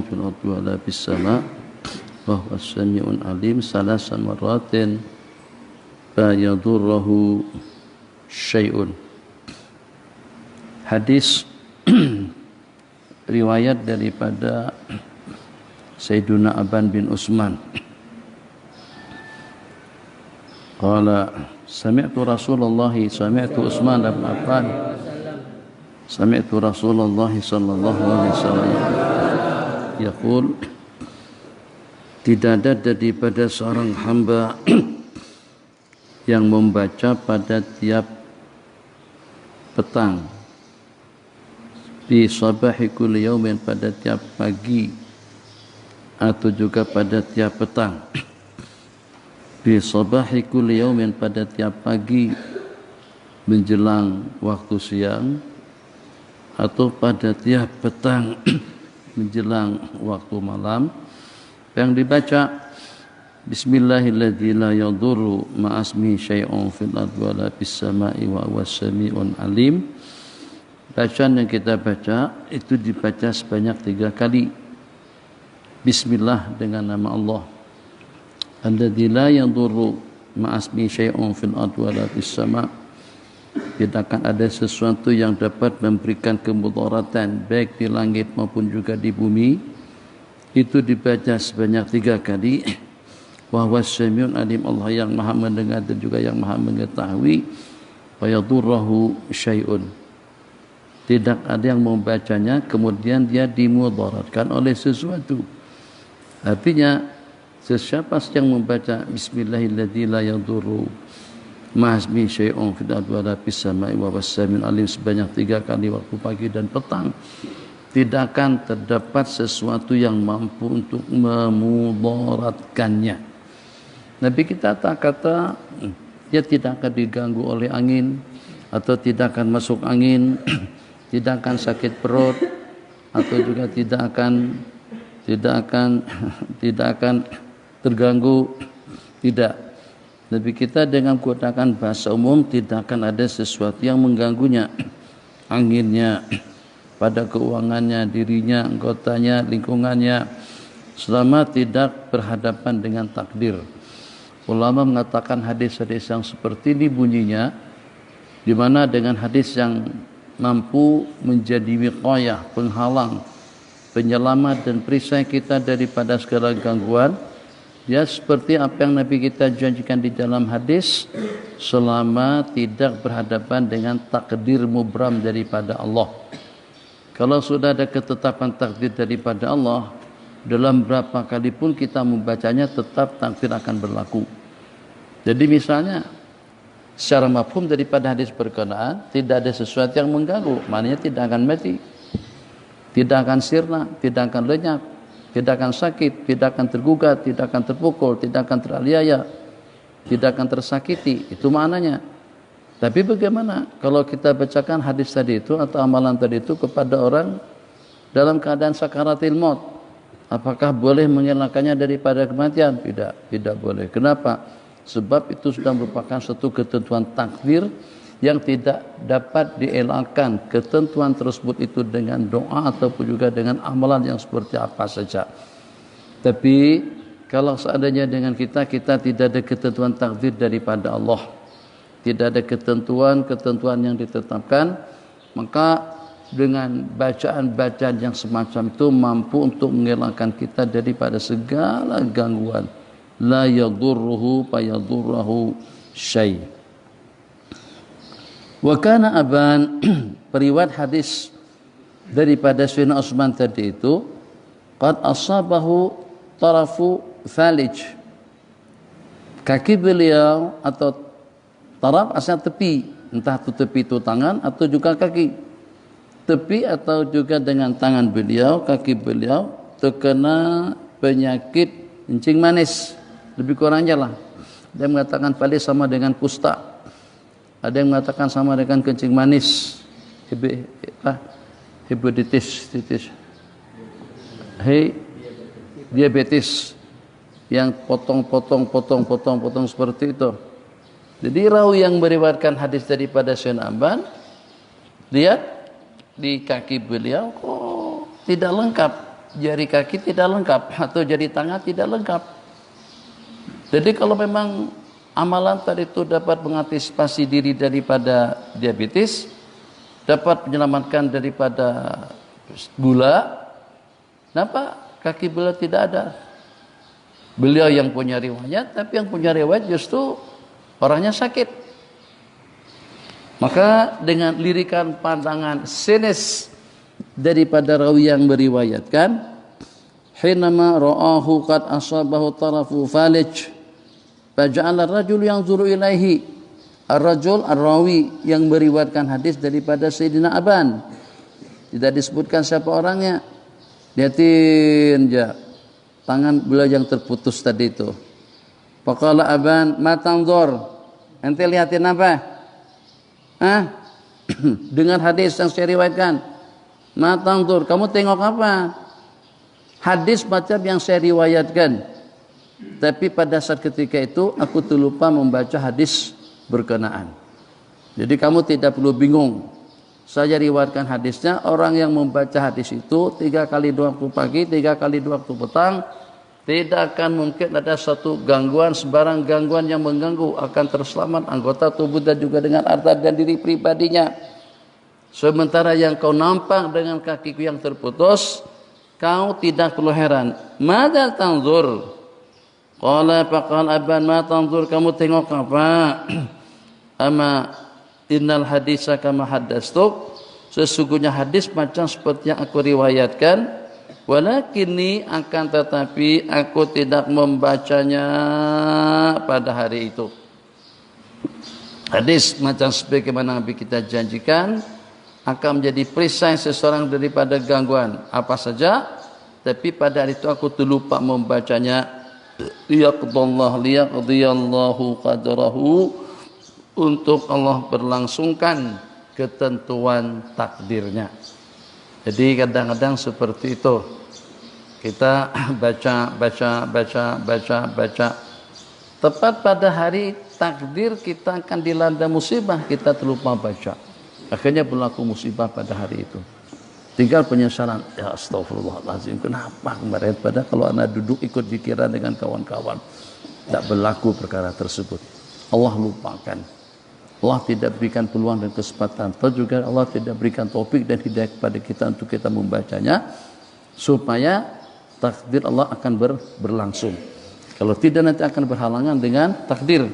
fil ardi wa la fis sama wa huwas samiul alim salasan marratin la yadurruhu syai'un. Hadis riwayat daripada Sayyiduna Aban bin Utsman. Qala sami'tu Utsman bin Affan sami'tu Rasulullah sallallahu alaihi wasallam yaqul, tidak ada daripada seorang hamba yang membaca pada tiap petang di sabahi kulli yaumin, pada tiap pagi atau juga pada tiap petang, di sabahi kulli yaumin, pada tiap pagi menjelang waktu siang atau pada tiap petang menjelang waktu malam, yang dibaca Bismillahilladzi la yadurru ma'asmi syai'un fil ardi wa la fis sama'i wa huwas sami'un alim. Bacaan yang kita baca itu dibaca sebanyak 3 kali. Bismillah, dengan nama Allah. Alladzi la yadurru ma'asmi syai'un fil ardi wa la fis sama'. Tidak akan ada sesuatu yang dapat memberikan kemudaratan baik di langit maupun juga di bumi. Itu dibaca sebanyak 3 kali. Wa huwas samiul alim, Allah yang maha mendengar dan juga yang maha mengetahui. Wa yadurruhu syai'un, tidak ada yang membacanya kemudian dia dimudaratkan oleh sesuatu. Artinya sesiapa yang membaca Bismillahilladzi la yadurru ma'asmi syai'un fil ardi wa la fis sama'i wa huwas samiul alim sebanyak 3 kali waktu pagi dan petang, tidak akan terdapat sesuatu yang mampu untuk memudaratkannya. Nabi kita tak kata dia tidak akan diganggu oleh angin atau tidak akan masuk angin, tidak akan sakit perut atau juga tidak akan terganggu. Tidak. Nabi kita dengan menggunakan bahasa umum, tidak akan ada sesuatu yang mengganggunya, anginnya, pada keuangannya, dirinya, anggotanya, lingkungannya, selama tidak berhadapan dengan takdir. Ulama mengatakan hadis-hadis yang seperti ini bunyinya, di mana dengan hadis yang mampu menjadi wiqayah, penghalang, penyelamat dan perisai kita daripada segala gangguan. Ya, seperti apa yang Nabi kita janjikan di dalam hadis, selama tidak berhadapan dengan takdir mubram daripada Allah. Kalau sudah ada ketetapan takdir daripada Allah, dalam berapa kali pun kita membacanya tetap takdir akan berlaku. Jadi misalnya secara mafhum daripada hadis berkenaan, tidak ada sesuatu yang mengganggu, maknanya tidak akan mati, tidak akan sirna, tidak akan lenyap, tidak akan sakit, tidak akan tergugat, tidak akan terpukul, tidak akan teraniaya, tidak akan tersakiti. Itu maknanya. Tapi bagaimana kalau kita bacakan hadis tadi itu atau amalan tadi itu kepada orang dalam keadaan sakaratil maut? Apakah boleh mengelakkannya daripada kematian? Tidak boleh. Kenapa? Sebab itu sudah merupakan satu ketentuan takdir yang tidak dapat dielakkan. Ketentuan tersebut itu dengan doa ataupun juga dengan amalan yang seperti apa saja. Tapi kalau seandainya dengan kita tidak ada ketentuan takdir daripada Allah, tidak ada ketentuan yang ditetapkan, maka dengan bacaan-bacaan yang semacam itu mampu untuk mengelakkan kita daripada segala gangguan. La yadurruhu fa yadurruhu syai'. Wa kana Aban, periwayat hadis daripada Sayyidina Utsman tadi itu, qad asabahu tarafu falij. Kaki beliau atau taraf asalnya tepi, entah itu tepi itu tangan atau juga kaki. Tepi atau juga dengan tangan beliau, kaki beliau terkena penyakit kencing manis, lebih kurangnya lah. Ada yang mengatakan paling sama dengan kusta, ada yang mengatakan sama dengan kencing manis, diabetes yang potong seperti itu. Jadi rawi yang meriwayatkan hadis daripada Sayyidina Aban, lihat di kaki beliau kok tidak lengkap, jari kaki tidak lengkap atau jari tangan tidak lengkap. Jadi kalau memang amalan tadi itu dapat mengantisipasi diri daripada diabetes, dapat menyelamatkan daripada gula, kenapa kaki beliau tidak ada? Beliau yang punya riwayat, tapi yang punya riwayat justru orangnya sakit. Maka dengan lirikan pandangan sinis daripada rawi yang meriwayatkan, hinama ra'ahu qad asabahu tarafu falij faja'ala ar-rajul yanzuru ilaihi. Ar-rajul ar-rawi yang meriwayatkan hadis daripada Sayyidina Aban, tidak disebutkan siapa orangnya. Lihatin aja tangan beliau yang terputus tadi itu. Faqala Aban ma tanzur, ente lihatin apa? Dengan hadis yang saya riwayatkan. Ma tanzur, kamu tengok apa? Hadis macam yang saya riwayatkan. Tapi pada saat ketika itu aku terlupa membaca hadis berkenaan. Jadi kamu tidak perlu bingung. Saya riwayatkan hadisnya, orang yang membaca hadis itu 3 kali 2 waktu pagi, 3 kali 2 waktu petang, tidak akan mungkin ada satu gangguan, sebarang gangguan yang mengganggu, akan terselamat anggota tubuh dan juga dengan harta dan diri pribadinya. Sementara yang kau nampak dengan kakiku yang terputus, kau tidak perlu heran. Madza tanzur? Qala faqal Aban ma tanzur, kamu tengok apa? Ama innal hadisa kama haddastuk, sesungguhnya hadis macam seperti yang aku riwayatkan, walakinni akan tetapi aku tidak membacanya pada hari itu. Hadis macam sebagaimana Nabi kita janjikan akan menjadi perisai seseorang daripada gangguan apa saja, tapi pada hari itu aku terlupa membacanya. Liyaqdiyallahu qadrahu, untuk Allah berlangsungkan ketentuan takdirnya. Jadi kadang-kadang seperti itu. Kita baca. Tepat pada hari takdir kita akan dilanda musibah, kita terlupa baca. Akhirnya berlaku musibah pada hari itu. Tinggal penyesalan. Ya astagfirullahaladzim, kenapa kemarin? Padahal kalau anak duduk ikut pikiran dengan kawan-kawan, tak berlaku perkara tersebut. Allah lupakan. Allah tidak berikan peluang dan kesempatan. Atau juga Allah tidak berikan taufik dan hidayah kepada kita untuk kita membacanya, supaya takdir Allah akan berlangsung. Kalau tidak nanti akan berhalangan dengan takdir.